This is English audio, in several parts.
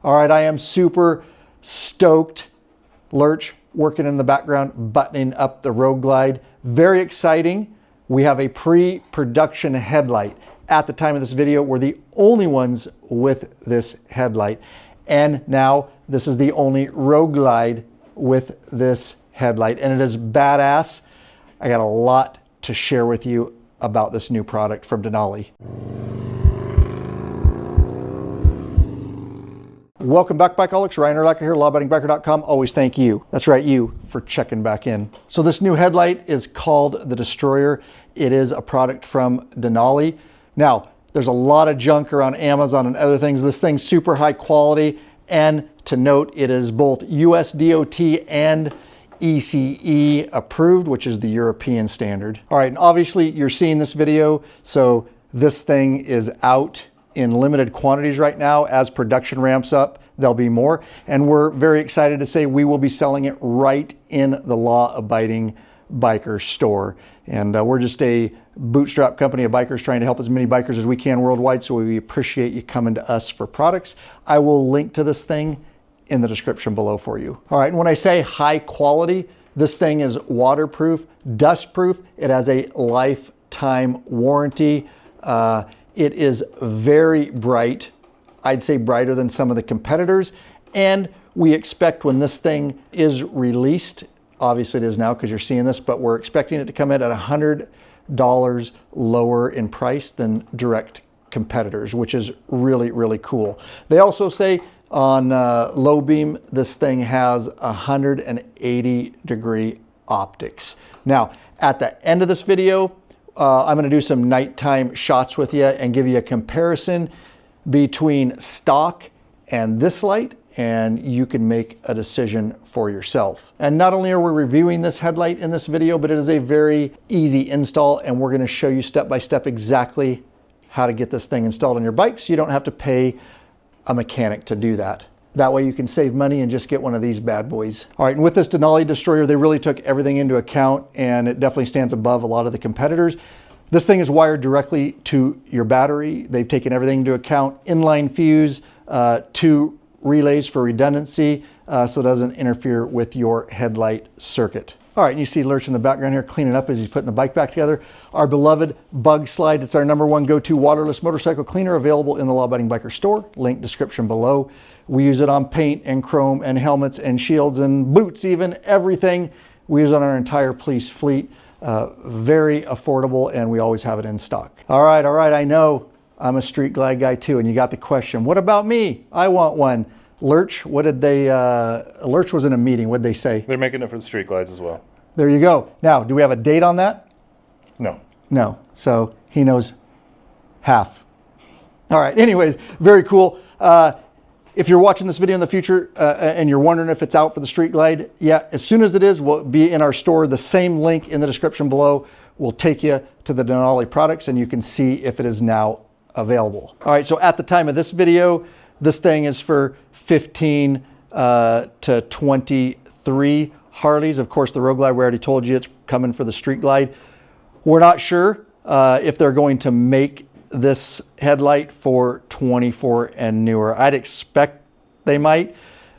All right, I am super stoked. Lurch working in the background, buttoning up the Road Glide. Very exciting. We have a pre-production headlight. At the time of this video, we're the only ones with this headlight. And now this is the only Road Glide with this headlight. And it is badass. I got a lot to share with you about this new product from Denali. Welcome back, Bikeaholics. Ryan Urlacher here, lawabidingbiker.com. Always thank you. That's right, you, for checking back in. So this new headlight is called the Destroyer. It is a product from Denali. Now, there's a lot of junk around Amazon and other things. This thing's super high quality. And to note, it is both US DOT and ECE approved, which is the European standard. All right, and obviously you're seeing this video, so this thing is out in limited quantities right now. As production ramps up, there'll be more. And we're very excited to say we will be selling it right in the law-abiding biker store. And we're just a bootstrap company of bikers trying to help as many bikers as we can worldwide, so we appreciate you coming to us for products. I will link to this thing in the description below for you. All right, and when I say high quality, this thing is waterproof, dustproof. It has a lifetime warranty. It is very bright. I'd say brighter than some of the competitors. And we expect when this thing is released, obviously it is now because you're seeing this, but we're expecting it to come in at $100 lower in price than direct competitors, which is really, really cool. They also say on low beam, this thing has 180-degree optics. Now, at the end of this video, I'm going to do some nighttime shots with you and give you a comparison between stock and this light, and you can make a decision for yourself. And not only are we reviewing this headlight in this video, but it is a very easy install, and we're going to show you step by step exactly how to get this thing installed on your bike, so you don't have to pay a mechanic to do that. That way you can save money and just get one of these bad boys. All right, and with this Denali Destroyer, they really took everything into account, and it definitely stands above a lot of the competitors. This thing is wired directly to your battery. They've taken everything into account. Inline fuse, 2 relays for redundancy, so it doesn't interfere with your headlight circuit. All right, and you see Lurch in the background here cleaning up as he's putting the bike back together. Our beloved Bug Slide. It's our #1 go-to waterless motorcycle cleaner, available in the Law Abiding Biker store. Link description below. We use it on paint and chrome and helmets and shields and boots, even everything. We use it on our entire police fleet. Very affordable, and we always have it in stock. All right, I know I'm a Street Glide guy too, and you got the question, what about me? I want one. Lurch, what did they, Lurch was in a meeting, what did they say? They're making it for the Street Glides as well. There you go. Now, do we have a date on that? No. No, so he knows half. All right, anyways, very cool. If you're watching this video in the future and you're wondering if it's out for the Street Glide, yeah, as soon as it is, we'll be in our store. The same link in the description below will take you to the Denali products, and you can see if it is now available. All right, so at the time of this video, this thing is for 15 to 23 Harleys. Of course, the Road Glide, we already told you it's coming for the Street Glide. We're not sure if they're going to make this headlight for 24 and newer. I'd expect they might.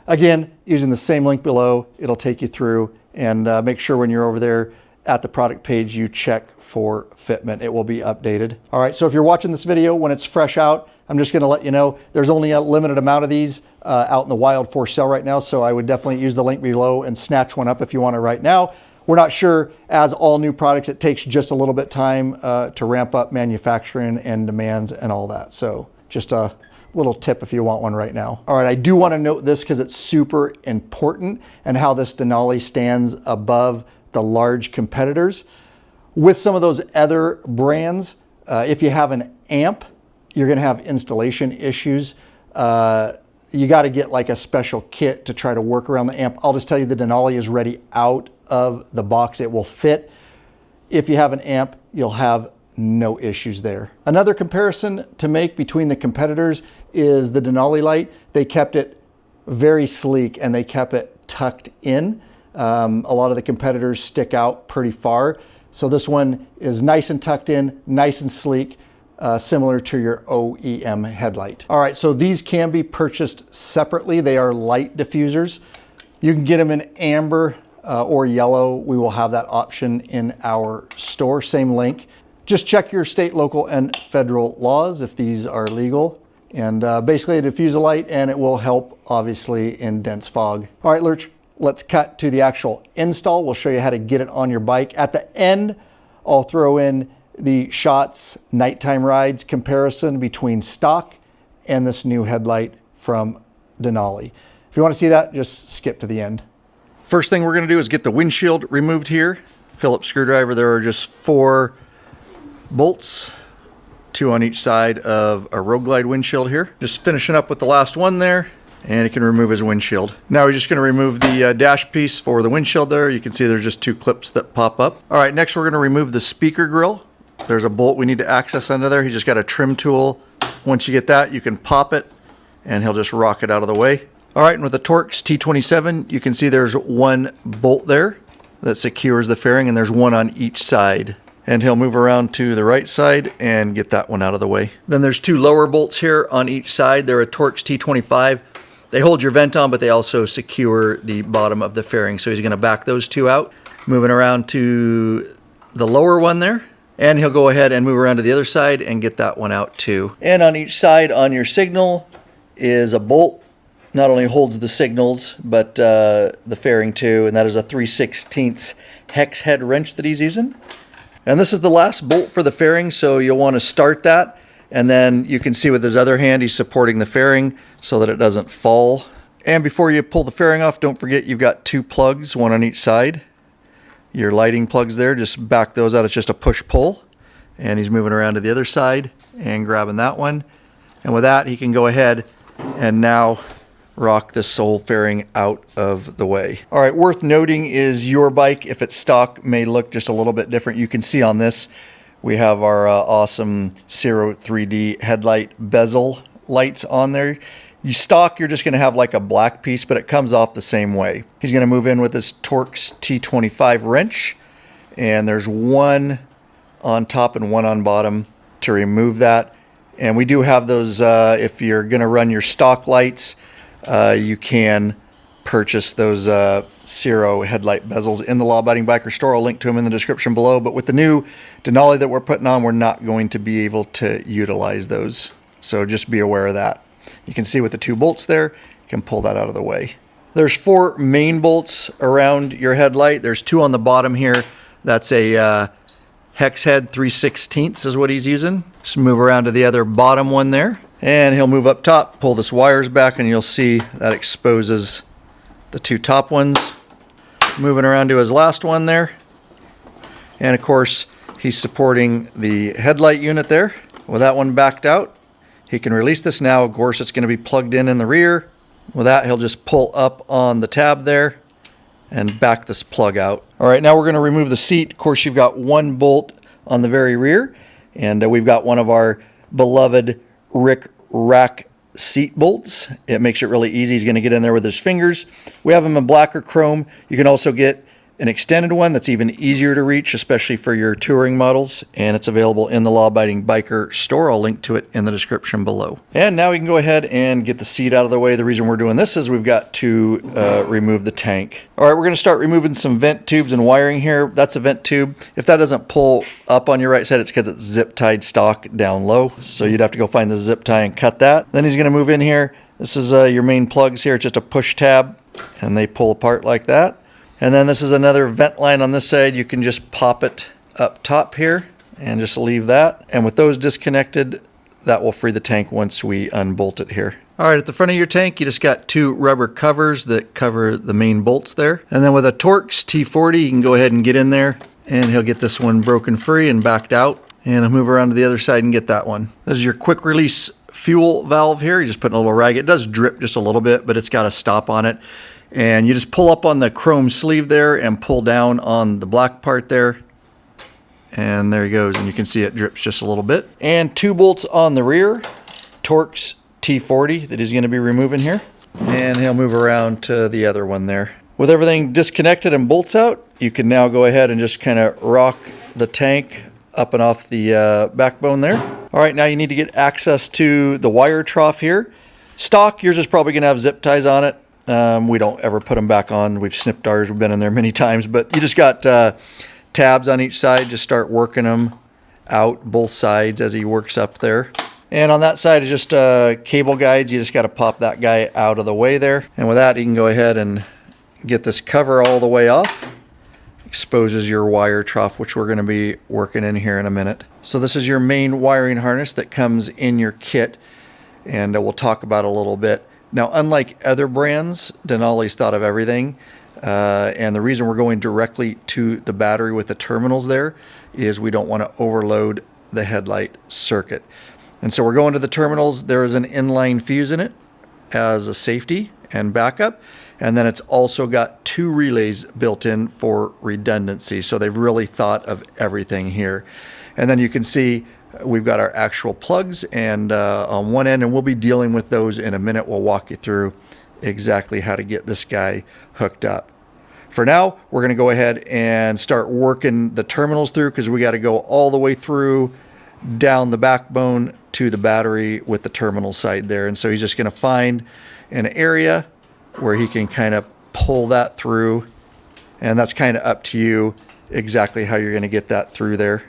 Again, using the same link below, it'll take you through, and make sure when you're over there at the product page, you check for fitment. It will be updated. All right, so if you're watching this video when it's fresh out, I'm just gonna let you know there's only a limited amount of these out in the wild for sale right now, so I would definitely use the link below and snatch one up if you want it right now. We're not sure, as all new products, it takes just a little bit time to ramp up manufacturing and demands and all that. So just a little tip if you want one right now. All right, I do want to note this because it's super important, and how this Denali stands above the large competitors. With some of those other brands, if you have an amp, you're going to have installation issues. You got to get like a special kit to try to work around the amp. I'll just tell you, the Denali is ready out of the box. It will fit. If you have an amp, you'll have no issues there. Another comparison to make between the competitors is the Denali light. They kept it very sleek, and they kept it tucked in. A lot of the competitors stick out pretty far. So this one is nice and tucked in, nice and sleek. similar to your OEM headlight. All right, so these can be purchased separately. They are light diffusers. You can get them in amber or yellow. We will have that option in our store, same link. Just check your state, local, and federal laws if these are legal. And basically diffuse a light and it will help obviously in dense fog. All right, Lurch, let's cut to the actual install. We'll show you how to get it on your bike. At the end, I'll throw in the Shots nighttime rides comparison between stock and this new headlight from Denali. If you want to see that, just skip to the end. First thing we're going to do is get the windshield removed here. Phillips screwdriver. There are just 4 bolts, 2 on each side of a Road Glide windshield here. Just finishing up with the last one there, and he can remove his windshield. Now we're just going to remove the dash piece for the windshield there. You can see there's just 2 clips that pop up. All right, next we're going to remove the speaker grill. There's a bolt we need to access under there. He's just got a trim tool. Once you get that, you can pop it, and he'll just rock it out of the way. All right, and with the Torx T27, you can see there's 1 bolt there that secures the fairing, and there's 1 on each side. And he'll move around to the right side and get that one out of the way. Then there's 2 lower bolts here on each side. They're a Torx T25. They hold your vent on, but they also secure the bottom of the fairing. So he's going to back those 2 out. Moving around to the lower one there. And he'll go ahead and move around to the other side and get that one out too. And on each side on your signal is a bolt. Not only holds the signals, but the fairing too. And that is a 3/16 hex head wrench that he's using. And this is the last bolt for the fairing, so you'll want to start that. And then you can see with his other hand, he's supporting the fairing so that it doesn't fall. And before you pull the fairing off, don't forget you've got 2 plugs, 1 on each side. Your lighting plugs there, just back those out. It's just a push-pull. And he's moving around to the other side and grabbing that one. And with that, he can go ahead and now rock this sole fairing out of the way. All right, worth noting is your bike, if it's stock, may look just a little bit different. You can see on this, we have our awesome Zero 3D headlight bezel lights on there. You stock, you're just going to have like a black piece, but it comes off the same way. He's going to move in with his Torx T25 wrench, and there's 1 on top and 1 on bottom to remove that. And we do have those, if you're going to run your stock lights, you can purchase those Zero headlight bezels in the Law Abiding Biker store. I'll link to them in the description below. But with the new Denali that we're putting on, we're not going to be able to utilize those. So just be aware of that. You can see with the 2 bolts there, you can pull that out of the way. There's 4 main bolts around your headlight. There's 2 on the bottom here. That's a hex head 3/16 is what he's using. Just move around to the other bottom one there. And he'll move up top, pull this wires back, and you'll see that exposes the 2 top ones. Moving around to his last one there. And of course, he's supporting the headlight unit there. With that one backed out, he can release this now. Of course, it's going to be plugged in the rear. With that, he'll just pull up on the tab there and back this plug out. All right, now we're going to remove the seat. Of course, you've got 1 bolt on the very rear, and we've got one of our beloved Rick Rack seat bolts. It makes it really easy. He's going to get in there with his fingers. We have them in black or chrome. You can also get an extended one that's even easier to reach, especially for your touring models, and it's available in the Law Abiding Biker store. I'll link to it in the description below. And now we can go ahead and get the seat out of the way. The reason we're doing this is we've got to remove the tank. All right, we're going to start removing some vent tubes and wiring here. That's a vent tube. If that doesn't pull up on your right side, it's because it's zip tied stock down low. So you'd have to go find the zip tie and cut that. Then he's going to move in here. This is your main plugs here. It's just a push tab, and they pull apart like that. And then this is another vent line on this side. You can just pop it up top here and just leave that. And with those disconnected, that will free the tank once we unbolt it here. All right, at the front of your tank, you just got 2 rubber covers that cover the main bolts there. And then with a Torx T40, you can go ahead and get in there, and he'll get this one broken free and backed out. And I'll move around to the other side and get that one. This is your quick release fuel valve here. You just put in a little rag. It does drip just a little bit, but it's got a stop on it. And you just pull up on the chrome sleeve there and pull down on the black part there. And there he goes. And you can see it drips just a little bit. And 2 bolts on the rear, Torx T40 that he's going to be removing here. And he'll move around to the other one there. With everything disconnected and bolts out, you can now go ahead and just kind of rock the tank up and off the backbone there. All right, now you need to get access to the wire trough here. Stock, yours is probably going to have zip ties on it. We don't ever put them back on. We've snipped ours. We've been in there many times, but you just got tabs on each side. Just start working them out both sides as he works up there. And on that side is just cable guides. You just got to pop that guy out of the way there. And with that, you can go ahead and get this cover all the way off. Exposes your wire trough, which we're going to be working in here in a minute. So this is your main wiring harness that comes in your kit, and we'll talk about it a little bit. Now, unlike other brands, Denali's thought of everything, and the reason we're going directly to the battery with the terminals there is we don't want to overload the headlight circuit. And so we're going to the terminals. There is an inline fuse in it as a safety and backup. And then it's also got 2 relays built in for redundancy. So they've really thought of everything here. And then you can see we've got our actual plugs and on one end, and we'll be dealing with those in a minute. We'll walk you through exactly how to get this guy hooked up. For now, we're going to go ahead and start working the terminals through, because we got to go all the way through down the backbone to the battery with the terminal side there. And so he's just going to find an area where he can kind of pull that through, and that's kind of up to you exactly how you're going to get that through there,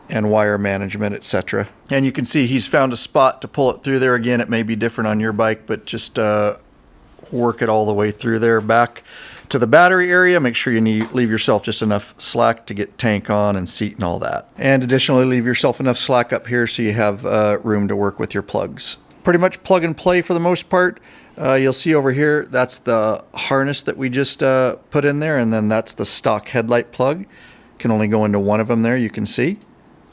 and wire management, etc. And you can see he's found a spot to pull it through there. Again, it may be different on your bike, but just work it all the way through there back to the battery area. Make sure you leave yourself just enough slack to get tank on and seat and all that. And additionally, leave yourself enough slack up here so you have room to work with your plugs. Pretty much plug and play for the most part. You'll see over here, that's the harness that we just put in there, and then that's the stock headlight plug. Can only go into one of them there, you can see,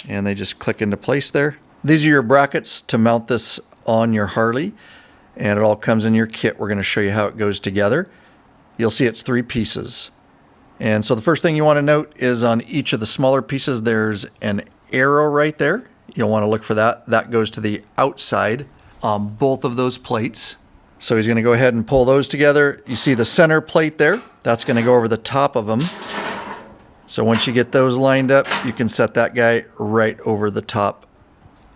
and they just click into place there. These are your brackets to mount this on your Harley, and it all comes in your kit. We're going to show you how it goes together. You'll see it's 3 pieces. And so the first thing you want to note is on each of the smaller pieces, there's an arrow right there. You'll want to look for that. That goes to the outside on both of those plates. So he's going to go ahead and pull those together. You see the center plate there? That's going to go over the top of them. So once you get those lined up, you can set that guy right over the top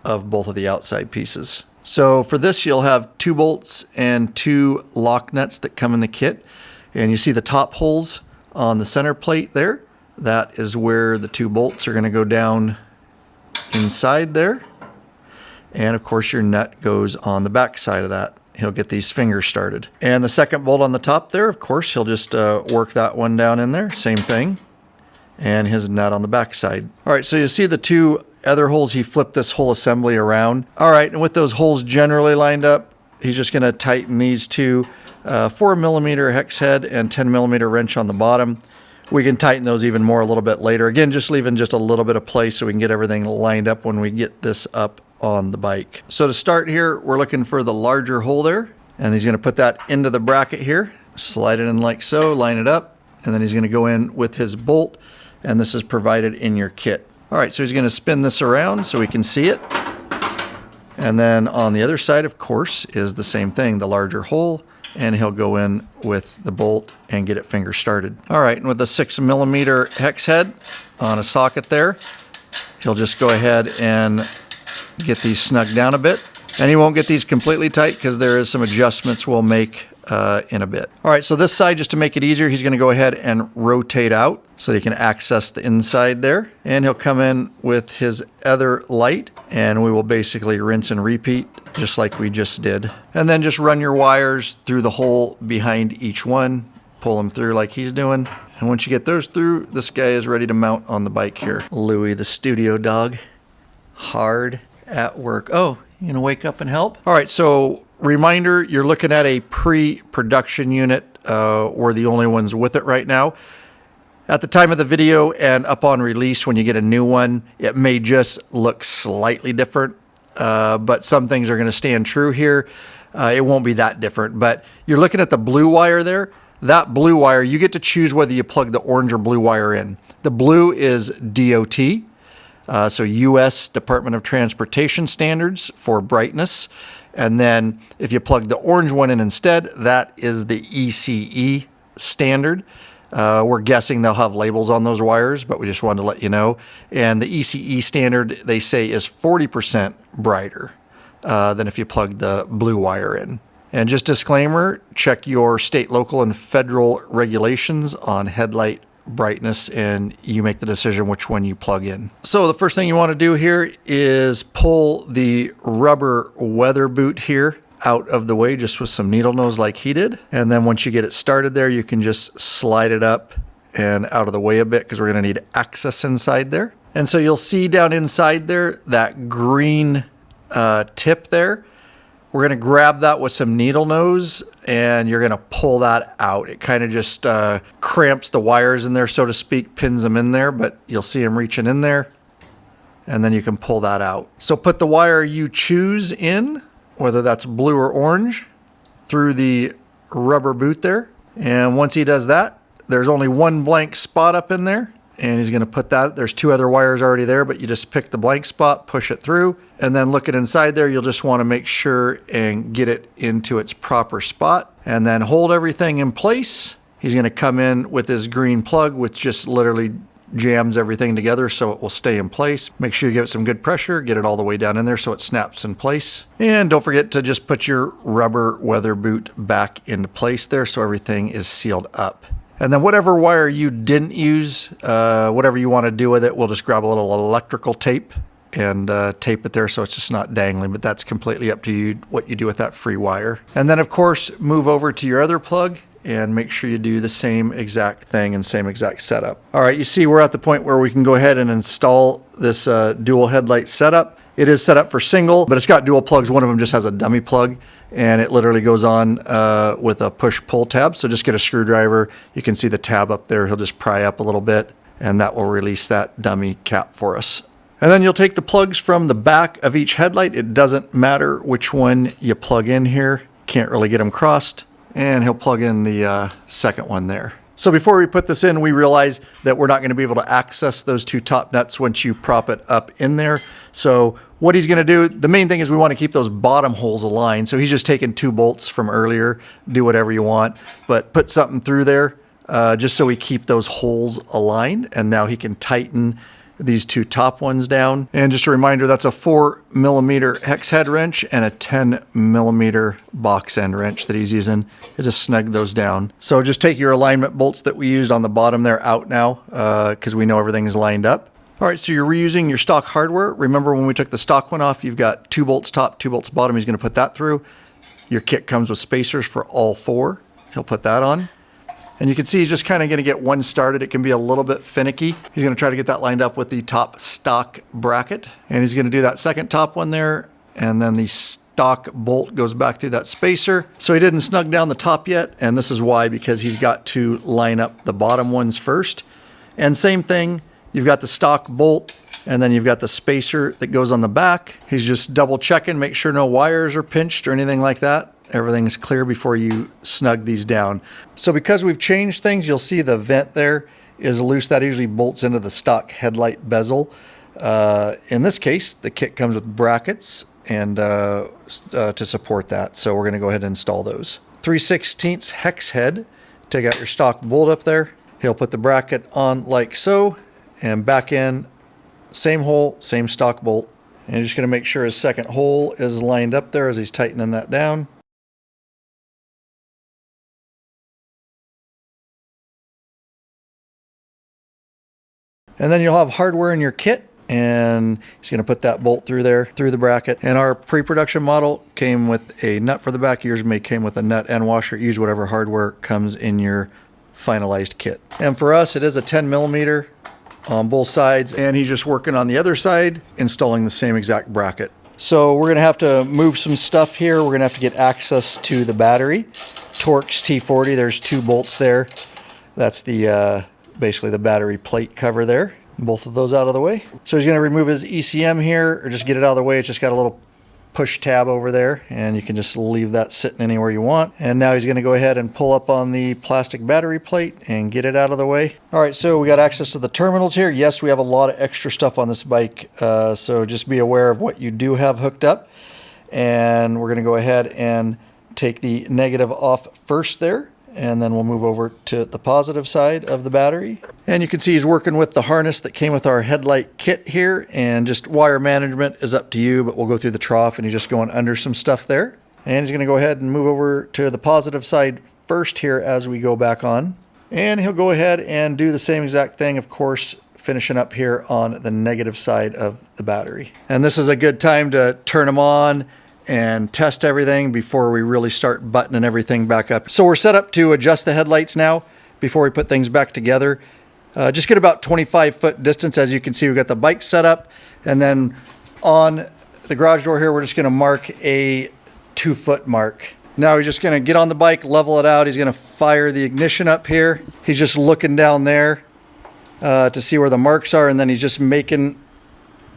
of both of the outside pieces. So for this, you'll have 2 bolts and 2 lock nuts that come in the kit. And you see the top holes on the center plate there. That is where the 2 bolts are going to go down inside there. And of course, your nut goes on the back side of that. He'll get these fingers started. And the second bolt on the top there, of course, he'll just work that one down in there. Same thing. And his nut on the back side. All right, so you see the 2 other holes. He flipped this whole assembly around. All right, and with those holes generally lined up, he's just going to tighten these 2 4mm hex head and 10mm wrench on the bottom. We can tighten those even more a little bit later. Again, just leaving just a little bit of place so we can get everything lined up when we get this up on the bike. So to start here, we're looking for the larger hole there, and he's going to put that into the bracket here, slide it in like so, line it up, and then he's going to go in with his bolt, and this is provided in your kit. All right, so he's going to spin this around so we can see it. And then on the other side, of course, is the same thing, the larger hole, and he'll go in with the bolt and get it finger started. All right, and with a 6mm hex head on a socket there, he'll just go ahead and get these snug down a bit. And he won't get these completely tight because there is some adjustments we'll make in a bit. All right, so this side, just to make it easier, he's going to go ahead and rotate out so that he can access the inside there. And he'll come in with his other light, and we will basically rinse and repeat just like we just did. And then just run your wires through the hole behind each one, pull them through like he's doing. And once you get those through, this guy is ready to mount on the bike here. Louie, the studio dog, hard at work. Oh, you gonna wake up and help? All right, so reminder, you're looking at a pre-production unit. We're the only ones with it right now. At the time of the video and up on release, when you get a new one, it may just look slightly different, but some things are gonna stand true here. It won't be that different, but you're looking at the blue wire there. That blue wire, you get to choose whether you plug the orange or blue wire in. The blue is DOT. So U.S. Department of Transportation standards for brightness. And then if you plug the orange one in instead, that is the ECE standard. We're guessing they'll have labels on those wires, but we just wanted to let you know. And the ECE standard, they say, is 40% brighter than if you plug the blue wire in. And just disclaimer, check your state, local, and federal regulations on headlight brightness, and you make the decision which one you plug in. So the first thing you want to do here is pull the rubber weather boot here out of the way, just with some needle nose like he did. And then once you get it started there, you can just slide it up and out of the way a bit, because we're going to need access inside there. And so you'll see down inside there that green tip there. We're going to grab that with some needle nose, and you're going to pull that out. It kind of just cramps the wires in there, so to speak, pins them in there, but you'll see them reaching in there, and then you can pull that out. So put the wire you choose in, whether that's blue or orange, through the rubber boot there. And once he does that, there's only one blank spot up in there, and he's going to put that. There's two other wires already there, but you just pick the blank spot, push it through, and then look at inside there. You'll just want to make sure and get it into its proper spot, and then hold everything in place. He's going to come in with his green plug, which just literally jams everything together so it will stay in place. Make sure you give it some good pressure, get it all the way down in there so it snaps in place. And don't forget to just put your rubber weather boot back into place there so everything is sealed up. And then whatever wire you didn't use, whatever you want to do with it, we'll just grab a little electrical tape and tape it there so it's just not dangling, but that's completely up to you what you do with that free wire. And then of course, move over to your other plug and make sure you do the same exact thing and same exact setup. All right, you see we're at the point where we can go ahead and install this dual headlight setup. It is set up for single, but it's got dual plugs. One of them just has a dummy plug, and it literally goes on with a push-pull tab. So just get a screwdriver. You can see the tab up there. He'll just pry up a little bit, and that will release that dummy cap for us. And then you'll take the plugs from the back of each headlight. It doesn't matter which one you plug in here. Can't really get them crossed. And he'll plug in the second one there. So before we put this in, we realize that we're not going to be able to access those two top nuts once you prop it up in there. So what he's going to do, the main thing is we want to keep those bottom holes aligned. So he's just taking 2 bolts from earlier, do whatever you want, but put something through there just so we keep those holes aligned. And now he can tighten these 2 top ones down. And just a reminder, that's a 4mm hex head wrench and a 10mm box end wrench that he's using to just snug those down. So just take your alignment bolts that we used on the bottom there out now, because we know everything is lined up. All right, so you're reusing your stock hardware. Remember when we took the stock one off, you've got 2 bolts top, 2 bolts bottom. He's going to put that through. Your kit comes with spacers for all 4. He'll put that on. And you can see he's just kind of going to get one started. It can be a little bit finicky. He's going to try to get that lined up with the top stock bracket. And he's going to do that second top one there. And then the stock bolt goes back through that spacer. So he didn't snug down the top yet. And this is why, because he's got to line up the bottom ones first. And same thing, you've got the stock bolt, and then you've got the spacer that goes on the back. He's just double checking, make sure no wires are pinched or anything like that. Everything's clear before you snug these down. So because we've changed things, you'll see the vent there is loose. That usually bolts into the stock headlight bezel. In this case, the kit comes with brackets and to support that. So we're going to go ahead and install those. 3/16 hex head. Take out your stock bolt up there. He'll put the bracket on like so, and back in, same hole, same stock bolt. And you're just going to make sure his second hole is lined up there as he's tightening that down. And then you'll have hardware in your kit, and he's going to put that bolt through there, through the bracket. And our pre-production model came with a nut for the back. Yours may came with a nut and washer. Use whatever hardware comes in your finalized kit. And for us, it is a 10mm on both sides, and he's just working on the other side, installing the same exact bracket. So we're going to have to move some stuff here. We're going to have to get access to the battery. Torx T40, there's 2 bolts there. That's the basically the battery plate cover there. Both of those out of the way. So he's going to remove his ECM here, or just get it out of the way. It's just got a little push tab over there, and you can just leave that sitting anywhere you want. And now he's going to go ahead and pull up on the plastic battery plate and get it out of the way. All right, so we got access to the terminals here. Yes, we have a lot of extra stuff on this bike, so just be aware of what you do have hooked up. And we're going to go ahead and take the negative off first there, and then we'll move over to the positive side of the battery. And you can see he's working with the harness that came with our headlight kit here, and just wire management is up to you, but we'll go through the trough and he's just going under some stuff there. And he's going to go ahead and move over to the positive side first here as we go back on. And he'll go ahead and do the same exact thing, of course, finishing up here on the negative side of the battery. And this is a good time to turn them on and test everything before we really start buttoning everything back up. So we're set up to adjust the headlights now before we put things back together. Just get about 25-foot distance. As you can see, we've got the bike set up, and then on the garage door here, we're just gonna mark a 2-foot mark. Now he's just gonna get on the bike, level it out. He's gonna fire the ignition up here. He's just looking down there to see where the marks are, and then he's just making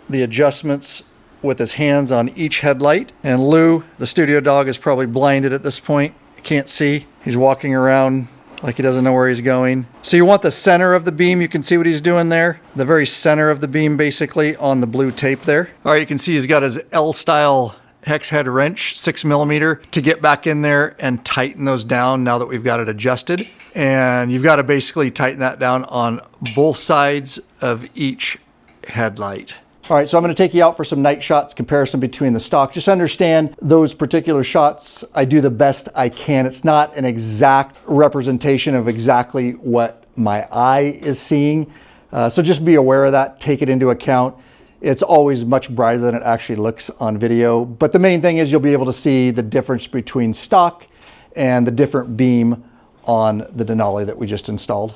the adjustments with his hands on each headlight. And Lou, the studio dog, is probably blinded at this point. Can't see. He's walking around like he doesn't know where he's going. So you want the center of the beam. You can see what he's doing there. The very center of the beam, basically, on the blue tape there. All right, you can see he's got his L-style hex head wrench, 6mm, to get back in there and tighten those down now that we've got it adjusted. And you've got to basically tighten that down on both sides of each headlight. All right, so I'm going to take you out for some night shots, comparison between the stock. Just understand those particular shots, I do the best I can. It's not an exact representation of exactly what my eye is seeing. So just be aware of that, take it into account. It's always much brighter than it actually looks on video. But the main thing is you'll be able to see the difference between stock and the different beam on the Denali that we just installed.